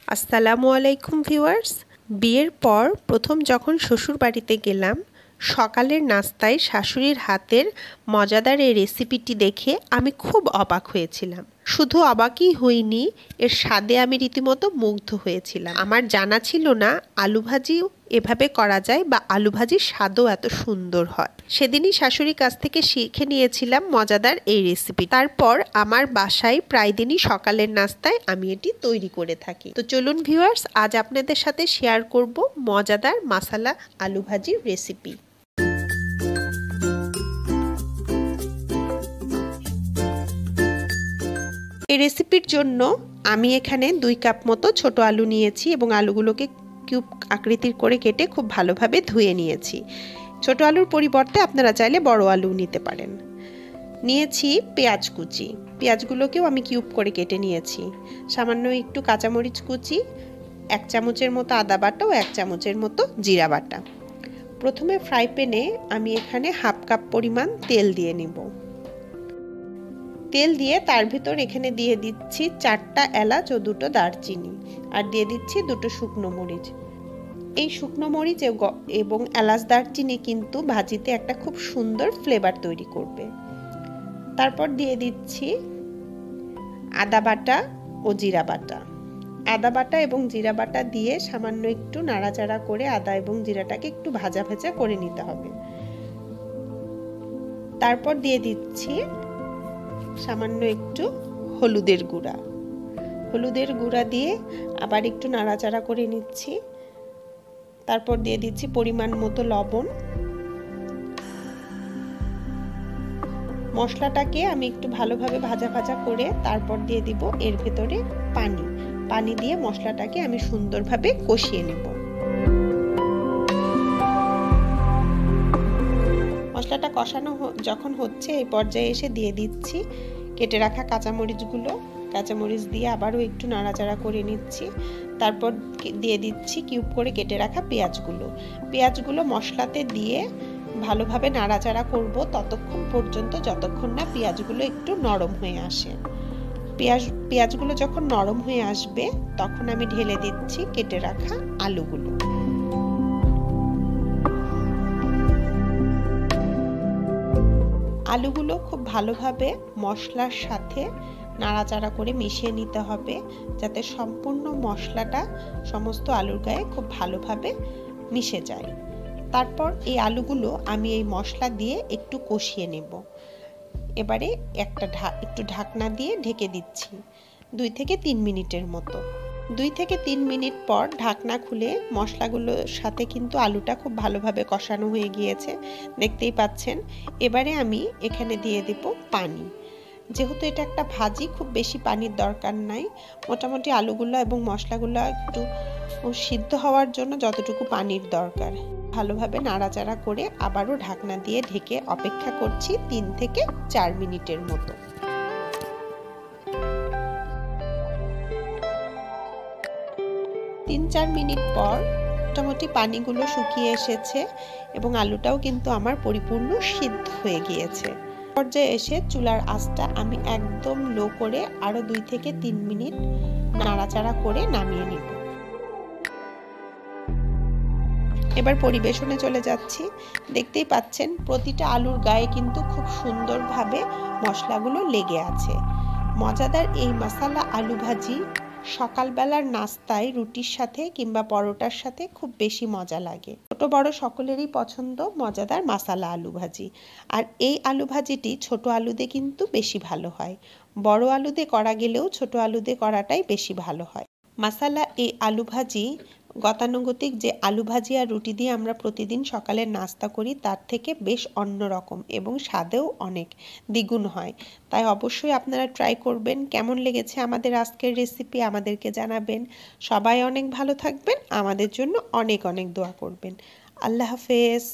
আসসালামু আলাইকুম ভিউয়ার্স। বিয়ের পর প্রথম যখন শ্বশুর বাড়িতে গেলাম, সকালের নাস্তায় শাশুড়ির হাতের মজাদার এই রেসিপিটি দেখে আমি খুব অবাক হয়েছিলাম। শুধু অবাকই হইনি, এর স্বাদে আমি রীতিমতো মুগ্ধ হয়েছিলাম। আমার জানা ছিল না আলু ভাজিও এভাবে করা যায় বা আলু ভাজির স্বাদও এত সুন্দর হয়। সেদিনই শাশুড়ির কাছ থেকে শিখে নিয়েছিলাম মজাদার এই রেসিপি। তারপর আমার বাসায় প্রায় দিনই সকালের নাস্তায় আমি এটি তৈরি করে থাকি। তো চলুন ভিউয়ার্স, আজ আপনাদের সাথে শেয়ার করব মজাদার মাসালা আলু ভাজির রেসিপি। এই রেসিপির জন্য আমি এখানে 2 কাপ মতো ছোট আলু নিয়েছি এবং আলুগুলোকে কিউব আকৃতির করে কেটে খুব ভালোভাবে ধুয়ে নিয়েছি। ছোট আলুর পরিবর্তে আপনারা চাইলে বড় আলু নিতে পারেন। নিয়েছি পেঁয়াজ কুচি, পেঁয়াজগুলোকেও আমি কিউব করে কেটে নিয়েছি। সামান্য একটু কাঁচামরিচ কুচি, 1 চামচের মতো আদা বাটা ও 1 চামচের মতো জিরা বাটা। প্রথমে ফ্রাই প্যানে আমি এখানে 1/2 কাপ পরিমাণ তেল দিয়ে নিব। তেল দিয়ে তার ভিতর এখানে দিয়ে দিচ্ছি 4টা এলাচ ও 2টো দারচিনি, আর দিয়ে দিচ্ছি 2টো শুকনো মরিচ। এই শুকনো মরিচ এবং এলাচ দারচিনি কিন্তু ভাজিতে একটা খুব সুন্দর ফ্লেভার তৈরি করবে। তারপর দিয়ে দিচ্ছি আদা বাটা ও জিরা বাটা। আদা বাটা এবং জিরা বাটা দিয়ে সামান্য একটু নাড়াচাড়া করে আদা এবং জিরাটাকে একটু ভাজা ভাজা করে নিতে হবে। তারপর দিয়ে দিচ্ছি সামান্য একটু হলুদের গুঁড়া। হলুদের গুঁড়া দিয়ে আবার একটু নাড়াচাড়া করে নিচ্ছি। তারপর দিয়ে দিচ্ছি পরিমাণ মতো লবণ। মশলাটাকে আমি একটু ভালোভাবে ভাজা ভাজা করে তারপর দিয়ে দিব এর ভেতরে পানি দিয়ে মশলাটাকে আমি সুন্দরভাবে কষিয়ে নেব। মশলাটা কষানো যখন হচ্ছে, এই পর্যায়ে এসে দিয়ে দিচ্ছি কেটে রাখা কাঁচামরিচগুলো। কাঁচামরিচ দিয়ে আবারও একটু নাড়াচাড়া করে নিচ্ছি। তারপর দিয়ে দিচ্ছি কিউব করে কেটে রাখা পেঁয়াজগুলো মশলাতে দিয়ে ভালোভাবে নাড়াচাড়া করব ততক্ষণ পর্যন্ত যতক্ষণ না পেঁয়াজগুলো একটু নরম হয়ে আসে। পেঁয়াজগুলো যখন নরম হয়ে আসবে তখন আমি ঢেলে দিচ্ছি কেটে রাখা আলুগুলো। আলুগুলো খুব ভালোভাবে মশলার সাথে নাড়াচাড়া করে মিশিয়ে নিতে হবে, যাতে সম্পূর্ণ মশলাটা সমস্ত আলুর গায়ে খুব ভালোভাবে মিশে যায়। তারপর এই আলুগুলো আমি এই মশলা দিয়ে একটু কষিয়ে নেব। এবারে একটু ঢাকনা দিয়ে ঢেকে দিচ্ছি 2 থেকে 3 মিনিটের মতো। 2 থেকে 3 মিনিট পর ঢাকনা খুলে মশলাগুলোর সাথে কিন্তু আলুটা খুব ভালোভাবে কষানো হয়ে গিয়েছে, দেখতেই পাচ্ছেন। এবারে আমি এখানে দিয়ে দেব পানি। যেহেতু এটা একটা ভাজি, খুব বেশি পানির দরকার নাই। মোটামুটি আলুগুলো এবং মশলাগুলো একটু সিদ্ধ হওয়ার জন্য যতটুকু পানির দরকার। ভালোভাবে নাড়াচাড়া করে আবারও ঢাকনা দিয়ে ঢেকে অপেক্ষা করছি 3 থেকে 4 মিনিটের মতো। 3-4 মিনিট পর মোটামুটি পানিগুলো শুকিয়ে এসেছে এবং আলুটাও কিন্তু আমার পরিপূর্ণ সিদ্ধ হয়ে গিয়েছে। পর্যায়ে এসে চুলার আঁচটা আমি একদম লো করে আরো 2 থেকে 3 মিনিট নাড়াচাড়া করে নামিয়ে নেব। এবার পরিবেশনে চলে যাচ্ছি। দেখতেই পাচ্ছেন প্রতিটা আলুর গায়ে কিন্তু খুব সুন্দরভাবে মশলাগুলো লেগে আছে। মজাদার এই মাসালা আলু ভাজি সকালবেলার নাস্তায় রুটির সাথে কিংবা পরোটার সাথে খুব বেশি মজা লাগে। ছোট বড় সকলেরই পছন্দ মজাদার মাসালা আলু ভাজি। আর এই আলু ভাজিটি ছোট আলু দিয়ে কিন্তু বেশি ভালো হয়। বড় আলু দিয়ে করা গেলেও ছোট আলু দিয়ে করাটাই বেশি ভালো হয়। মাসালা এই আলু ভাজি গতানুগতিক যে আলু ভাজি আর রুটি দিয়ে আমরা প্রতিদিন সকালে নাস্তা করি তার থেকে বেশ অন্যরকম এবং স্বাদেও অনেক দ্বিগুণ হয়। তাই অবশ্যই আপনারা ট্রাই করবেন। কেমন লেগেছে আমাদের আজকের রেসিপি আমাদেরকে জানাবেন। সবাই অনেক ভালো থাকবেন, আমাদের জন্য অনেক অনেক দোয়া করবেন। আল্লাহ হাফেজ।